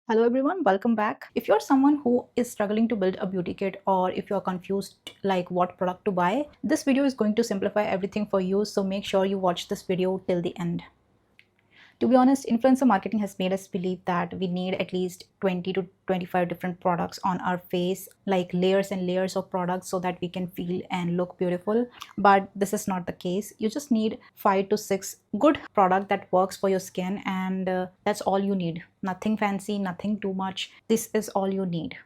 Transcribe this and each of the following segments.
Hello everyone, welcome back. If you're someone who is struggling to build a beauty kit or if you're confused like what product to buy, this video is going to simplify everything for you, so make sure you watch this video till the end. To be honest, influencer marketing has made us believe that we need at least 20 to 25 different products on our face, like layers and layers of products so that we can feel and look beautiful. But this is not the case. You just need 5 to 6 good product that works for your skin, and that's all you need. Nothing fancy, nothing too much. This is all you need.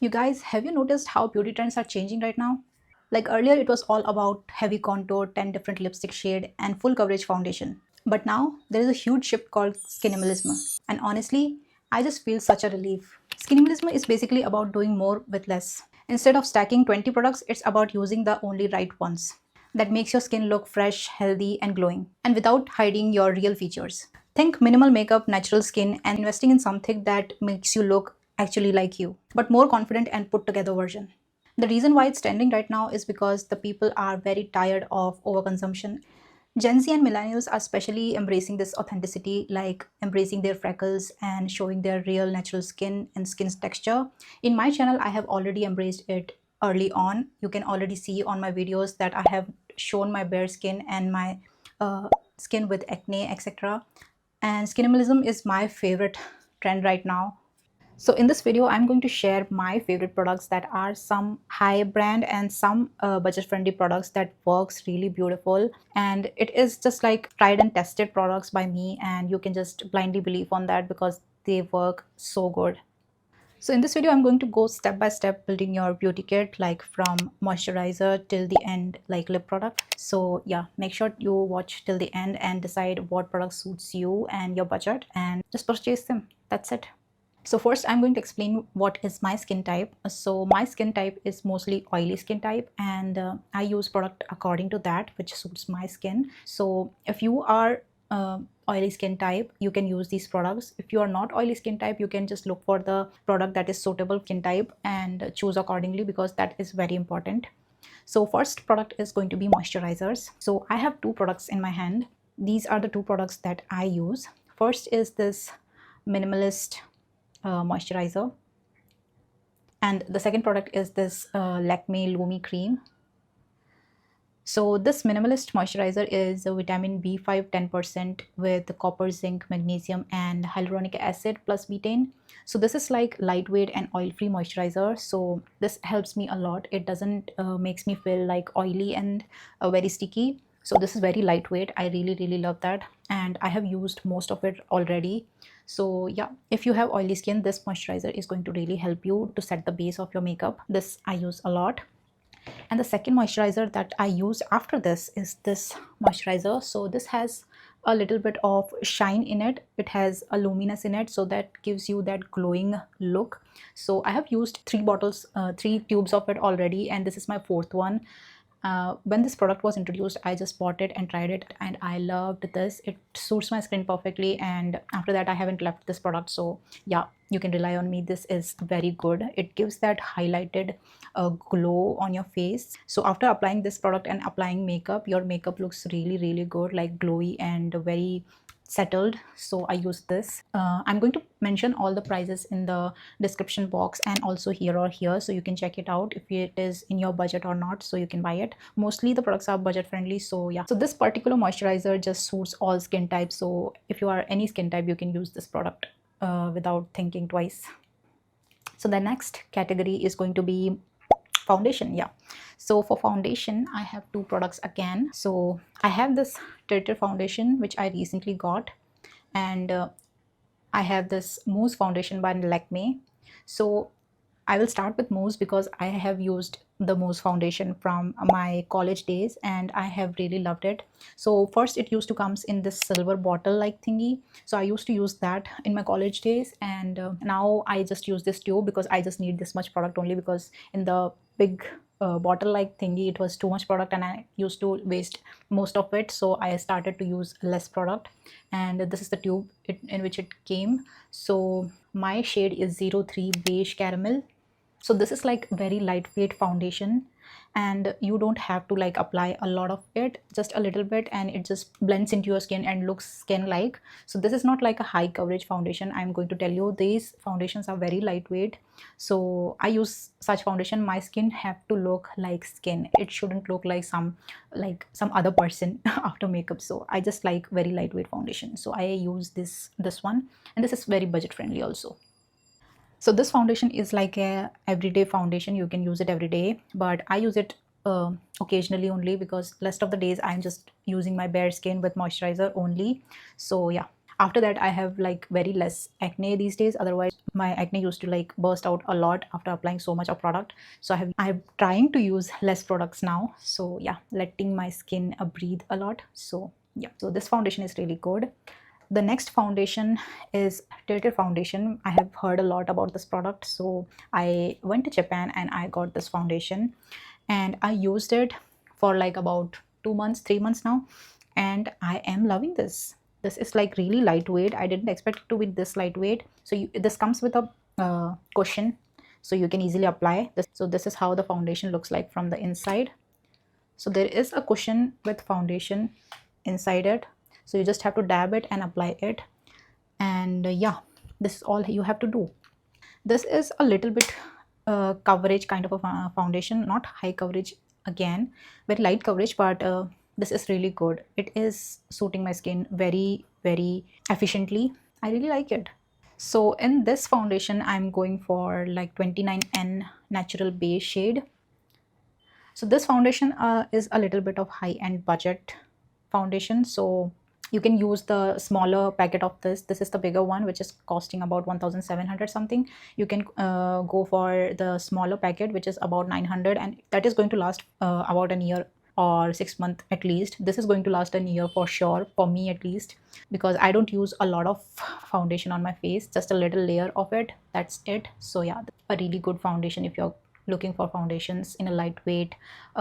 You guys, have you noticed how beauty trends are changing right now? Like earlier, it was all about heavy contour, 10 different lipstick shade, and full coverage foundation. But now there is a huge shift called skinimalism. And honestly, I just feel such a relief. Skinimalism is basically about doing more with less. Instead of stacking 20 products, it's about using the only right ones. That makes your skin look fresh, healthy, and glowing, and without hiding your real features. Think minimal makeup, natural skin, and investing in something that makes you look actually like you, but more confident and put together version. The reason why it's trending right now is because the people are very tired of overconsumption. Gen Z and millennials are especially embracing this authenticity, like embracing their freckles and showing their real natural skin and skin's texture. In my channel, I have already embraced it early on. You can already see on my videos that I have shown my bare skin and my skin with acne, etc. And skinimalism is my favorite trend right now. So in this video, I'm going to share my favorite products that are some high brand and some budget friendly products that works really beautiful. And it is just like tried and tested products by me, and you can just blindly believe on that because they work so good. So in this video, I'm going to go step by step building your beauty kit, like from moisturizer till the end, like lip product. So yeah, make sure you watch till the end and decide what product suits you and your budget and just purchase them. That's it. So first I'm going to explain what is my skin type. So my skin type is mostly oily skin type, and I use product according to that which suits my skin. So if you are oily skin type, you can use these products. If you are not oily skin type, you can just look for the product that is suitable skin type and choose accordingly, because that is very important. So first product is going to be moisturizers. So I have two products in my hand. These are the two products that I use. First is this Minimalist moisturizer, and the second product is this Lakme Lumi cream. So this Minimalist moisturizer is a vitamin B5 10% with copper, zinc, magnesium, and hyaluronic acid plus betaine. So this is like lightweight and oil-free moisturizer. So this helps me a lot. It doesn't makes me feel like oily and very sticky. So this is very lightweight. I really love that, and I have used most of it already. So yeah, if you have oily skin, this moisturizer is going to really help you to set the base of your makeup. This I use a lot. And the second moisturizer that I use after this is this moisturizer. So this has a little bit of shine in it. It has a luminous in it, so that gives you that glowing look. So I have used three tubes of it already, and this is my fourth one. When this product was introduced, I just bought it and tried it, and I loved this. It suits my skin perfectly, and after that I haven't left this product. So yeah, you can rely on me. This is very good. It gives that highlighted glow on your face. So after applying this product and applying makeup, your makeup looks really good, like glowy and very settled. So I use this. I'm going to mention all the prices in the description box and also here or here, so you can check it out if it is in your budget or not, so you can buy it. Mostly the products are budget friendly, so yeah. So this particular moisturizer just suits all skin types, so if you are any skin type, you can use this product without thinking twice. So the next category is going to be foundation. Yeah, so for foundation I have two products again. So I have this Tinted foundation which I recently got, and I have this mousse foundation by Lakme. So I will start with mousse because I have used the mousse foundation from my college days and I have really loved it. So first it used to comes in this silver bottle like thingy. So I used to use that in my college days, and now I just use this tube because I just need this much product only, because in the big bottle like thingy it was too much product and I used to waste most of it. So I started to use less product, and this is the tube in which it came. So my shade is 03 beige caramel. So this is like very lightweight foundation, and you don't have to like apply a lot of it, just a little bit, and it just blends into your skin and looks skin like. So this is not like a high coverage foundation. I'm going to tell you, these foundations are very lightweight, so I use such foundation. My skin have to look like skin, it shouldn't look like some other person after makeup. So I just like very lightweight foundation, so I use this one, and this is very budget friendly also. So this foundation is like a everyday foundation, you can use it every day, but I use it occasionally only, because rest of the days I'm just using my bare skin with moisturizer only. So yeah, after that I have like very less acne these days. Otherwise my acne used to like burst out a lot after applying so much of product. So I'm trying to use less products now. So yeah, letting my skin breathe a lot. So yeah, so this foundation is really good. The next foundation is Tinted foundation. I have heard a lot about this product, so I went to Japan and I got this foundation, and I used it for like about 2 months, 3 months now, and I am loving this. This is like really lightweight. I didn't expect it to be this lightweight. So this comes with a cushion, so you can easily apply this. So this is how the foundation looks like from the inside. So there is a cushion with foundation inside it, so you just have to dab it and apply it, and yeah, this is all you have to do. This is a little bit coverage kind of a foundation, not high coverage, again very light coverage, but this is really good. It is suiting my skin very efficiently. I really like it. So in this foundation I'm going for like 29N natural beige shade. So this foundation is a little bit of high-end budget foundation, so you can use the smaller packet of this. This is the bigger one, which is costing about 1700 something. You can go for the smaller packet, which is about 900, and that is going to last about a year or 6 months at least. This is going to last a year for sure, for me at least, because I don't use a lot of foundation on my face, just a little layer of it, that's it. So yeah, a really good foundation if you're looking for foundations in a lightweight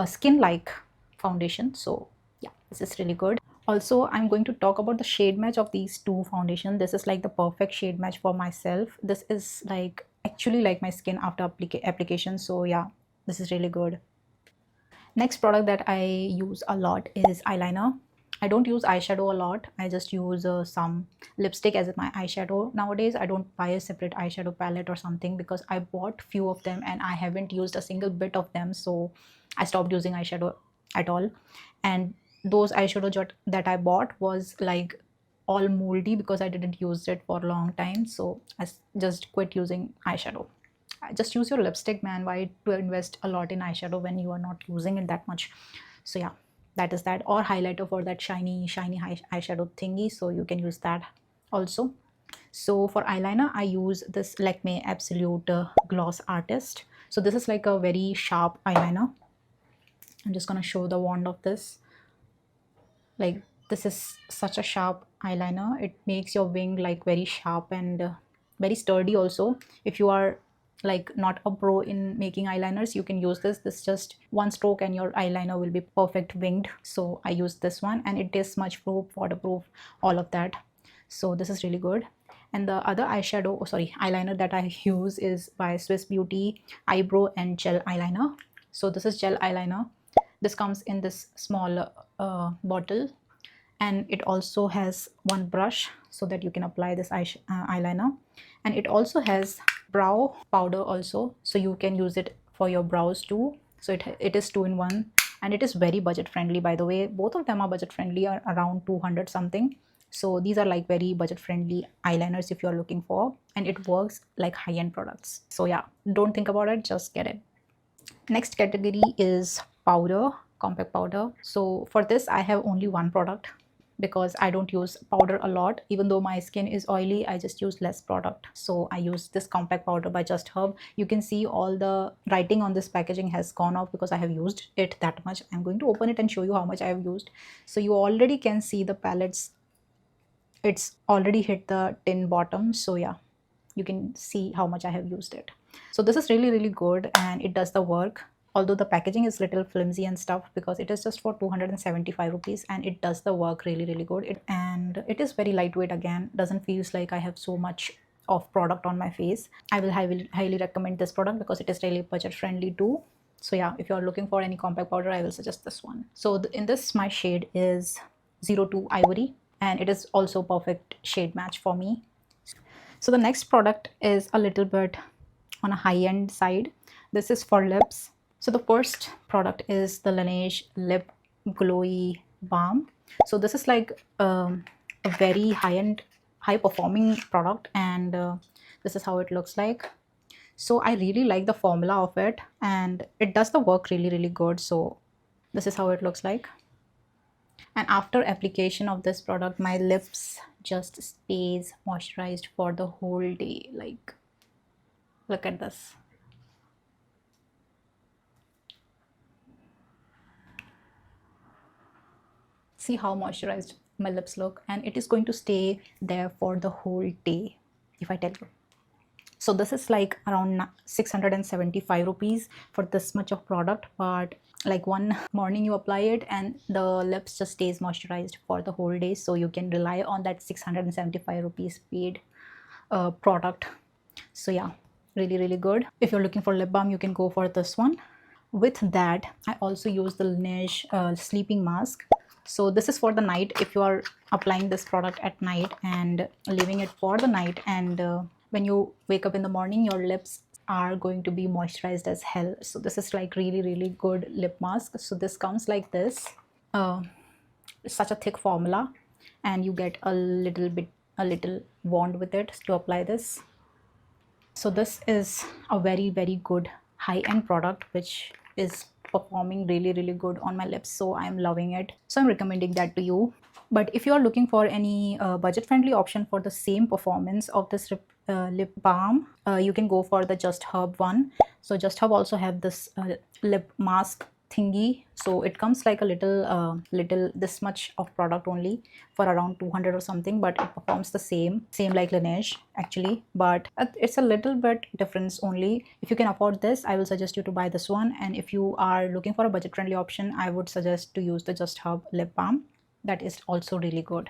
skin like foundation. So yeah, this is really good. Also, I'm going to talk about the shade match of these two foundations. This is like the perfect shade match for myself. This is like actually like my skin after application. So yeah, this is really good. Next product that I use a lot is eyeliner. I don't use eyeshadow a lot. I just use some lipstick as my eyeshadow. Nowadays, I don't buy a separate eyeshadow palette or something, because I bought few of them and I haven't used a single bit of them. So I stopped using eyeshadow at all. And those eyeshadow that I bought was like all moldy because I didn't use it for a long time. So I just quit using eyeshadow. Just use your lipstick, man. Why to invest a lot in eyeshadow when you are not using it that much? So yeah, that is that. Or highlighter for that shiny eyeshadow thingy, so you can use that also. So for eyeliner I use this Lakme Absolute Gloss Artist. So this is like a very sharp eyeliner. I'm just gonna show the wand of this. Like, this is such a sharp eyeliner. It makes your wing like very sharp and very sturdy also. If you are like not a pro in making eyeliners, you can use this just one stroke and your eyeliner will be perfect winged. So I use this one, and it is smudge proof, waterproof, all of that. So this is really good. And the other eyeliner that I use is by Swiss Beauty Eyebrow and Gel Eyeliner. So this is gel eyeliner. This comes in this small bottle, and it also has one brush so that you can apply this eyeliner. And it also has brow powder also, so you can use it for your brows too. So it is 2-in-1, and it is very budget friendly, by the way. Both of them are budget friendly, around 200 something. So these are like very budget friendly eyeliners if you're looking for, and it works like high-end products. So yeah, don't think about it, just get it. Next category is powder, compact powder. So for this I have only one product, because I don't use powder a lot. Even though my skin is oily, I just use less product. So I use this compact powder by Just Herb. You can see all the writing on this packaging has gone off because I have used it that much. I'm going to open it and show you how much I have used. So you already can see the palettes, it's already hit the tin bottom. So yeah, you can see how much I have used it. So this is really good, and it does the work. Although the packaging is little flimsy and stuff, because it is just for 275 rupees, and it does the work really good. And it is very lightweight, again, doesn't feels like I have so much of product on my face. I will highly recommend this product because it is really budget friendly too. So yeah, if you're looking for any compact powder, I will suggest this one. So in this, my shade is 02 Ivory, and it is also perfect shade match for me. So the next product is a little bit on a high-end side. This is for lips. So the first product is the Laneige Lip Glowy Balm. So this is like a very high-end, high-performing product, and this is how it looks like. So I really like the formula of it, and it does the work really, really good. So this is how it looks like. And after application of this product, my lips just stays moisturized for the whole day. Like, look at this. See how moisturized my lips look, and it is going to stay there for the whole day, if I tell you. So this is like around 675 rupees for this much of product, but like one morning you apply it and the lips just stays moisturized for the whole day, so you can rely on that 675 rupees paid product. So yeah, really, really good. If you're looking for lip balm, you can go for this one. With that, I also use the Laneige sleeping mask. So this is for the night. If you are applying this product at night and leaving it for the night, and when you wake up in the morning, your lips are going to be moisturized as hell. So this is like really, really good lip mask. So this comes like this. It's such a thick formula, and you get a little wand with it to apply this. So this is a very, very good high-end product which is performing really, really good on my lips. So I'm loving it. So I'm recommending that to you. But if you are looking for any budget-friendly option for the same performance of this lip balm, you can go for the Just Herb one. So Just Herb also have this lip mask thingy. So it comes like a little this much of product only for around 200 or something, but it performs the same like Laneige actually, but it's a little bit difference only. If you can afford this, I will suggest you to buy this one, and if you are looking for a budget friendly option, I would suggest to use the Just Herb lip balm. That is also really good.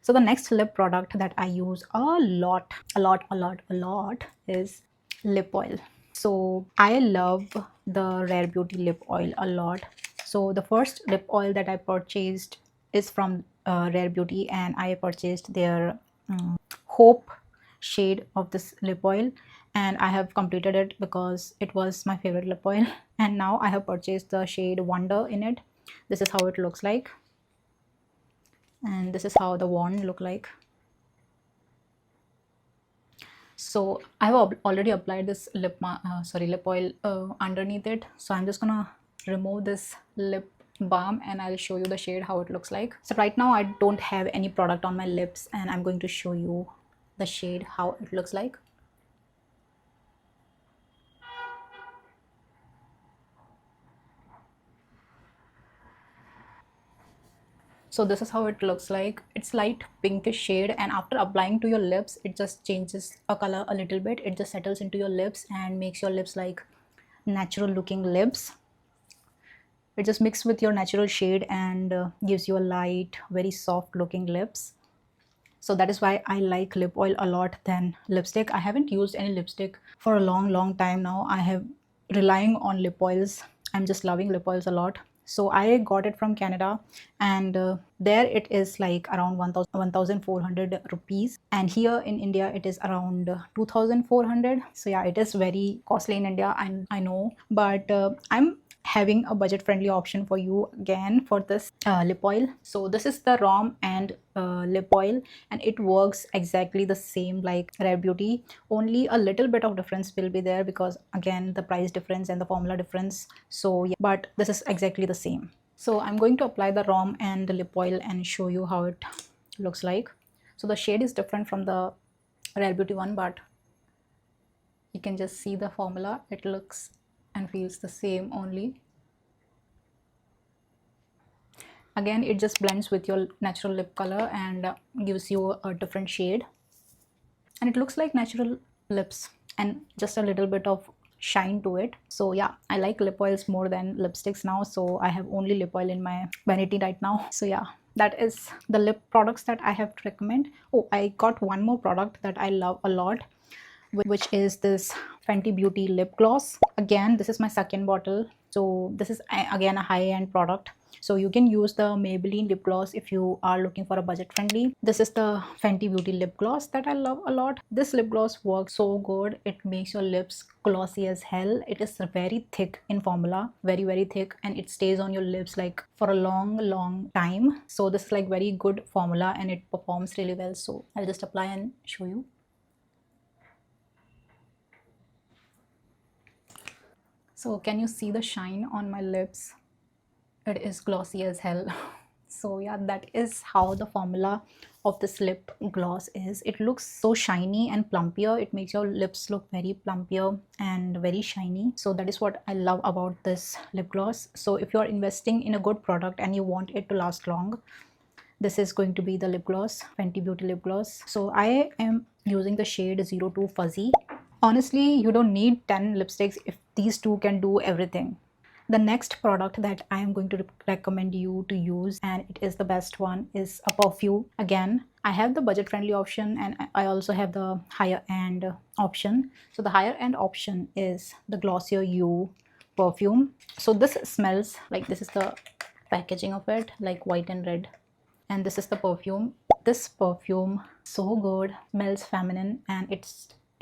So the next lip product that I use a lot is lip oil. So I love the Rare Beauty lip oil a lot. So the first lip oil that I purchased is from Rare Beauty, and I purchased their Hope shade of this lip oil, and I have completed it because it was my favorite lip oil. And now I have purchased the shade Wonder in it. This is how it looks like, and this is how the wand look like. So I have already applied this lip oil underneath it. So I'm just gonna remove this lip balm and I'll show you the shade how it looks like. So right now I don't have any product on my lips, and I'm going to show you the shade how it looks like. So this is how it looks like. It's light pinkish shade, and after applying to your lips, it just changes a color a little bit. It just settles into your lips and makes your lips like natural looking lips. It just mixes with your natural shade and gives you a light, very soft looking lips. So that is why I like lip oil a lot than lipstick. I haven't used any lipstick for a long time now. I have relying on lip oils. I'm just loving lip oils a lot. So I got it from Canada, and there it is like around 1,400 rupees, and here in India it is around 2,400. So yeah, it is very costly in India, I know, but I'm having a budget friendly option for you again for this lip oil. So this is the Rom&nd lip oil, and it works exactly the same like Rare Beauty. Only a little bit of difference will be there because again the price difference and the formula difference. So yeah, but this is exactly the same. So I'm going to apply the Rom&nd lip oil and show you how it looks like. So the shade is different from the Rare Beauty one, but you can just see the formula. It looks and feels the same only. Again, it just blends with your natural lip color and gives you a different shade, and it looks like natural lips and just a little bit of shine to it. So yeah, I like lip oils more than lipsticks now, so I have only lip oil in my vanity right now. So yeah, that is the lip products that I have to recommend. Oh, I got one more product that I love a lot, which is this Fenty Beauty lip gloss. Again, this is my second bottle. So this is again a high-end product. So you can use the Maybelline lip gloss if you are looking for a budget friendly. This is the Fenty Beauty lip gloss that I love a lot. This lip gloss works so good. It makes your lips glossy as hell. It is very thick in formula, very thick, and it stays on your lips like for a long time. So this is like very good formula and it performs really well. So I'll just apply and show you. So can you see the shine on my lips? It is glossy as hell. So yeah, that is how the formula of this lip gloss is. It looks so shiny and plumpier. It makes your lips look very plumpier and very shiny. So that is what I love about this lip gloss. So if you're investing in a good product and you want it to last long, this is going to be the lip gloss, Fenty Beauty lip gloss. So I am using the shade 02 Fuzzy. Honestly, you don't need 10 lipsticks if these two can do everything. The next product that I am going to recommend you to use, and it is the best one, is a perfume. Again, I have the budget friendly option and I also have the higher end option. So the higher end option is the Glossier You perfume. So this smells like, this is the packaging of it, like white and red. And this is the perfume. This perfume, so good, smells feminine, and it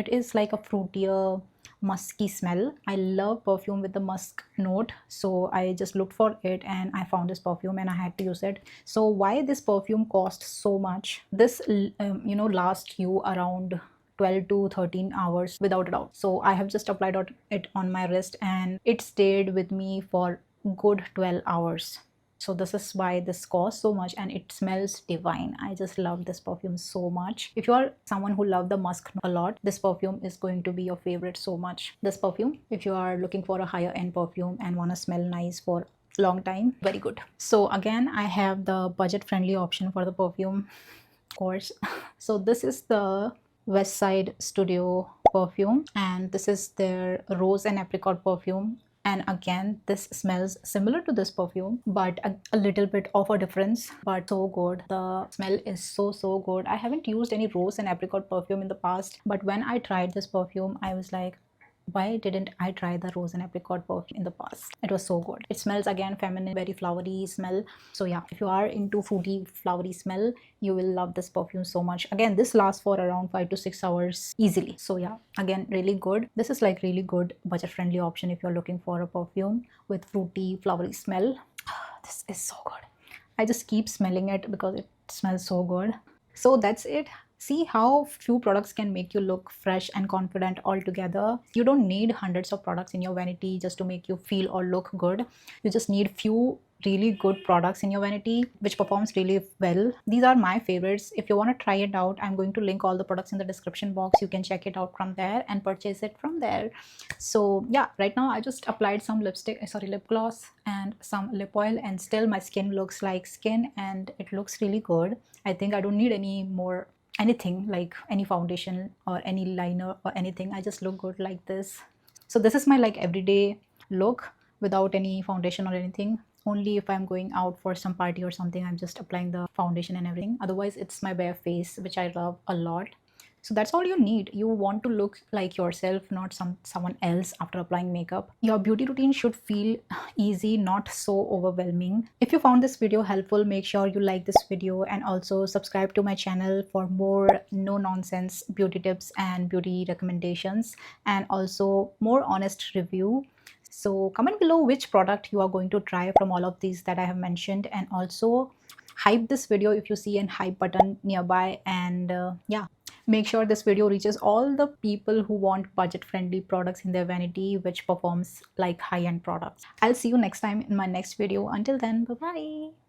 is like a fruitier, musky smell. I love perfume with the musk note, so I just looked for it and I found this perfume and I had to use it. So why this perfume costs so much? This lasts you around 12 to 13 hours without a doubt. So I have just applied it on my wrist and it stayed with me for good 12 hours. So this is why this costs so much, and it smells divine. I just love this perfume so much. If you are someone who loves the musk a lot, this perfume is going to be your favorite so much. This perfume, if you are looking for a higher end perfume and want to smell nice for a long time, very good. So again, I have the budget friendly option for the perfume, of course. So this is the West Side Studio perfume, and this is their rose and apricot perfume. And again, this smells similar to this perfume, but a little bit of a difference, but so good. The smell is so good. I haven't used any rose and apricot perfume in the past, but when I tried this perfume, I was like, why didn't I try the rose and apricot perfume in the past? It was so good. It smells again feminine, very flowery smell. So yeah, if you are into fruity flowery smell, you will love this perfume so much. Again, this lasts for around 5 to 6 hours easily. So yeah, again, really good. This is like really good budget friendly option if you're looking for a perfume with fruity flowery smell. This is so good. I just keep smelling it because it smells so good. So that's it. See how few products can make you look fresh and confident all together. You don't need hundreds of products in your vanity just to make you feel or look good. You just need few really good products in your vanity which performs really well. These are my favorites. If you want to try it out, I'm going to link all the products in the description box. You can check it out from there and purchase it from there. So yeah, right now I just applied some lip gloss and some lip oil, and still my skin looks like skin and it looks really good. I think I don't need any more anything like any foundation or any liner or anything. I just look good like this. So this is my like everyday look without any foundation or anything. Only if I'm going out for some party or something, I'm just applying the foundation and everything. Otherwise, it's my bare face, which I love a lot. So that's all you need. You want to look like yourself, not someone else after applying makeup. Your beauty routine should feel easy, not so overwhelming. If you found this video helpful, make sure you like this video and also subscribe to my channel for more no-nonsense beauty tips and beauty recommendations, and also more honest review. So comment below which product you are going to try from all of these that I have mentioned, and also hype this video if you see an hype button nearby. And yeah, make sure this video reaches all the people who want budget friendly products in their vanity which performs like high-end products. I'll see you next time in my next video. Until then, bye bye.